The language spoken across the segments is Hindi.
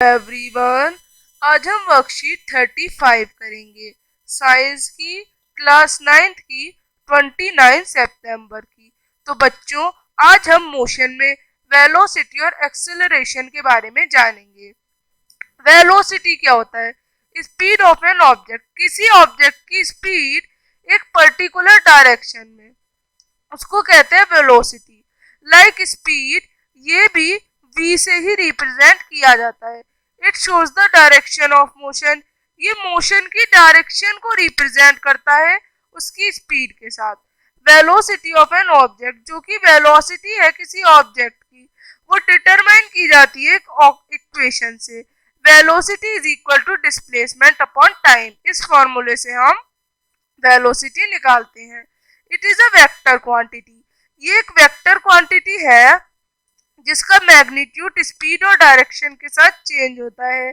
एवरीवन, आज हम वर्कशीट 35 करेंगे साइंस की क्लास 9th की 29 सितंबर की। तो बच्चों, आज हम मोशन में वेलोसिटी और एक्सेलरेशन के बारे में जानेंगे। वेलोसिटी क्या होता है? स्पीड ऑफ एन ऑब्जेक्ट, किसी ऑब्जेक्ट की स्पीड एक पर्टिकुलर डायरेक्शन में, उसको कहते हैं वेलोसिटी। लाइक स्पीड, ये भी v से ही रिप्रेजेंट किया जाता है। It shows the direction of motion, ये मोशन की डायरेक्शन को रिप्रेजेंट करता है उसकी स्पीड के साथ। वेलोसिटी ऑफ एन ऑब्जेक्ट, जो कि वेलोसिटी है किसी ऑब्जेक्ट की, वो डिटरमाइन की जाती है एक इक्वेशन से। Velocity is equal to displacement upon time. इस फॉर्मूले से हम वेलोसिटी निकालते हैं। It is a vector quantity, ये एक वेक्टर क्वांटिटी है जिसका मैग्नीट्यूड स्पीड और डायरेक्शन के साथ चेंज होता है।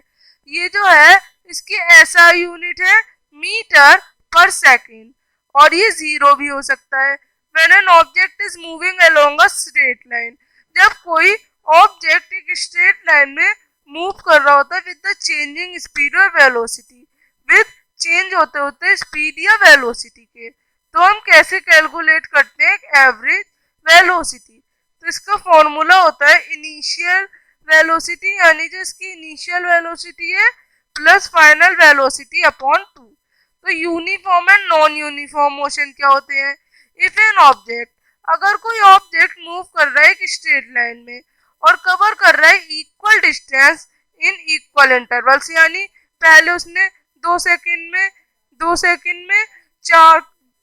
ये जो है इसकी SI यूनिट है मीटर पर सेकेंड, और ये जीरो भी हो सकता है। When an object is moving along a straight line, जब कोई ऑब्जेक्ट एक स्ट्रेट लाइन में मूव कर रहा होता है विद द चेंजिंग स्पीड और वेलोसिटी, विद चेंज होते होते स्पीड या वेलोसिटी के, तो हम कैसे कैलकुलेट करते हैं एवरेज वेलोसिटी? तो इसका फॉर्मूला होता है इनिशियल वेलोसिटी, यानी जो इसकी इनिशियल वेलोसिटी है प्लस फाइनल वेलोसिटी अपॉन 2। तो uniform and non uniform motion क्या होते हैं? इफ एन ऑब्जेक्ट, अगर कोई ऑब्जेक्ट मूव कर रहा है एक स्ट्रेट लाइन में और कवर कर रहा है equal distance in equal intervals, यानी पहले उसने 2 सेकंड में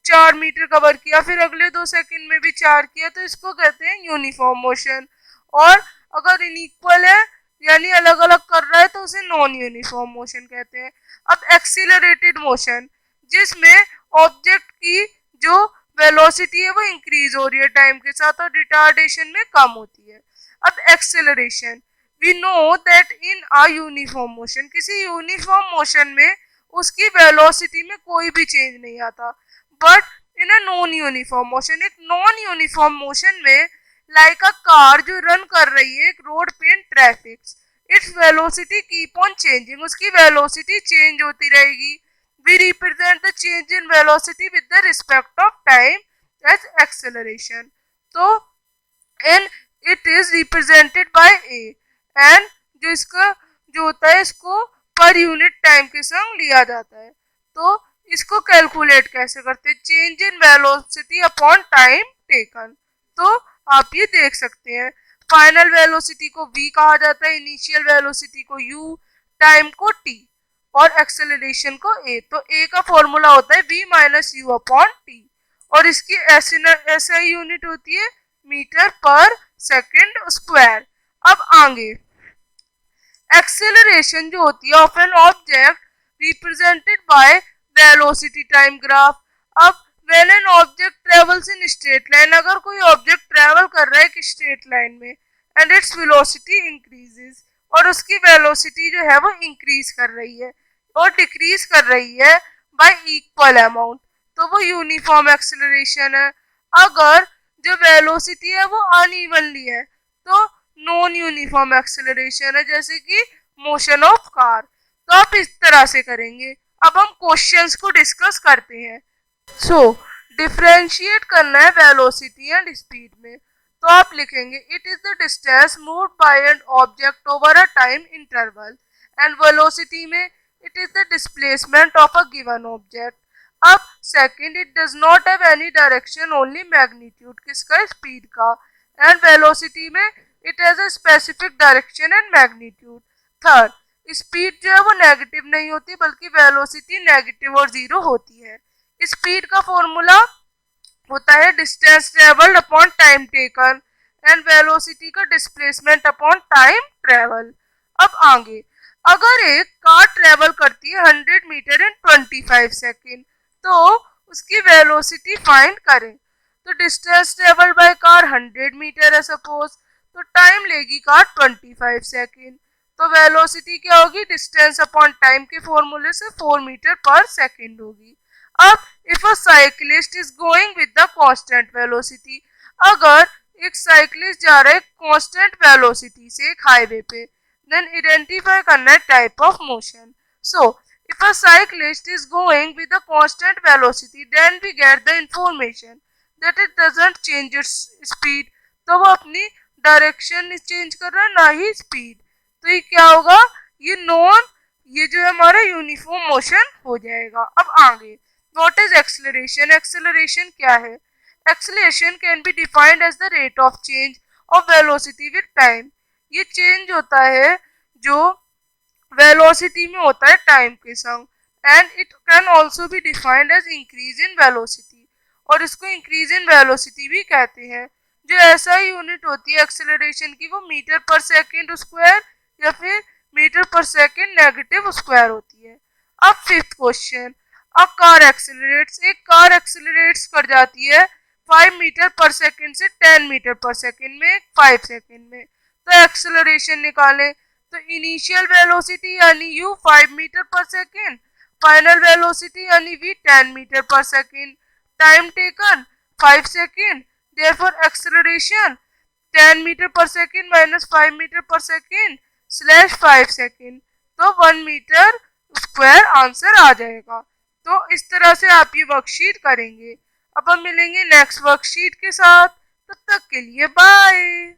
4 मीटर कवर किया, फिर अगले 2 सेकंड में भी 4 किया, तो इसको कहते हैं यूनिफॉर्म मोशन। और अगर इनइक्वल है यानी अलग अलग कर रहा है तो उसे नॉन यूनिफॉर्म मोशन कहते हैं। अब एक्सीलरेटेड मोशन, जिसमें ऑब्जेक्ट की जो वेलोसिटी है वो इंक्रीज हो रही है टाइम के साथ और रिटार्डेशन में कम होती है। अब acceleration, we know that in a uniform motion, किसी यूनिफॉर्म मोशन में उसकी वेलोसिटी में कोई भी चेंज नहीं आता। But in a non uniform motion, एक नॉन यूनिफॉर्म मोशन में, लाइक अ कार जो रन कर रही है एक रोड पे in traffic, its velocity keep on changing, उसकी वेलोसिटी चेंज होती रहेगी। We represent the change in velocity with the respect of time as acceleration. तो and it is represented by A, and जो इसका जो होता है इसको पर यूनिट टाइम के संग लिया जाता है। तो इसको कैलकुलेट कैसे करते हैं? Change in velocity upon time taken. तो आप ये देख सकते हैं, फाइनल वेलोसिटी को v कहा जाता है, इनिशियल वेलोसिटी को u, टाइम को t और एक्सेलरेशन को a। तो a का फॉर्मूला होता है v minus you upon T, और इसकी SI यूनिट होती है मीटर पर सेकेंड स्क्वायर। अब आगे एक्सेलरेशन जो होती है of an object represented by velocity time graph. अब when an object travels in straight line, अगर कोई ऑब्जेक्ट ट्रेवल कर रहा है एक स्ट्रेट लाइन में एंड इट्स वेलोसिटी इंक्रीजेस, और उसकी वेलोसिटी जो है वो इंक्रीज कर रही है और डिक्रीज कर रही है बाय इक्वल अमाउंट, तो वो यूनिफॉर्म एक्सेलरेशन है। अगर जो वेलोसिटी है वो अनइवनली है तो नॉन यूनिफॉर्म एक्सेलरेशन है, जैसे कि मोशन ऑफ कार। तो आप इस तरह से करेंगे। अब हम क्वेश्चंस को डिस्कस करते हैं। सो डिफरेंशिएट करना है वेलोसिटी एंड स्पीड में, तो आप लिखेंगे it is the distance moved by an object over a time interval, and velocity में it is the displacement of a given object. अब second, it does not have any direction only magnitude, किसका? स्पीड का। एंड वेलोसिटी में it has a specific direction and magnitude. Third, speed जो है वो नेगेटिव नहीं होती बल्कि वेलोसिटी नेगेटिव और जीरो होती है। स्पीड का फॉर्मूला होता है distance travelled upon time taken, and velocity का डिस्प्लेसमेंट अपॉन टाइम ट्रेवल। अब आगे, अगर एक कार ट्रेवल करती है 100 मीटर इन 25 सेकेंड, तो उसकी वेलोसिटी फाइंड करें। तो distance travel by car 100 metre है सपोज, तो टाइम लेगी कार 25 सेकेंड। तो वेलोसिटी क्या होगी? डिस्टेंस अपॉन टाइम के फॉर्मूले से 4 मीटर पर सेकेंड होगी। अब if a cyclist is going with the constant velocity, अगर एक साइक्लिस्ट जा रहा है कांस्टेंट वेलोसिटी से एक हाईवे पे, Then identify correct type of motion. So, if a cyclist is going with a constant velocity, then we get the information that it doesn't change its speed. तो वो अपनी डायरेक्शन चेंज कर रहा है, ना ही स्पीड. तो ये क्या होगा, ये जो है हमारा यूनिफॉर्म मोशन हो जाएगा. अब आगे, व्हाट इज एक्सेलरेशन? एक्सेलरेशन क्या है? Acceleration can be defined as the rate of change of velocity with time. ये चेंज होता है जो वेलोसिटी में होता है टाइम के संग. And it can also be defined as increase in velocity, और इसको इंक्रीज इन वेलोसिटी भी कहते हैं. जो ऐसा ही यूनिट होती है एक्सेलरेशन की, वो मीटर पर सेकेंड स्क्वायर या फिर metre per second negative square होती है. अब fifth question, a car accelerates. एक कार एक्सेलरेट्स कर जाती है 5 मीटर पर सेकेंड से 10 मीटर पर सेकेंड में 5 सेकेंड में. तो एक्सेलरेशन निकालें. तो इनिशियल वेलोसिटी यानी u 5 metre per second, final velocity यानी v 10 metre per second, time taken 5 second. Therefore acceleration 10 metre per second minus 5 metre per second slash 5 second. तो 1 मीटर स्क्वायर आंसर आ जाएगा. तो इस तरह से आप ये वर्कशीट करेंगे. अब हम मिलेंगे नेक्स्ट वर्कशीट के साथ. तब तक के लिए बाय.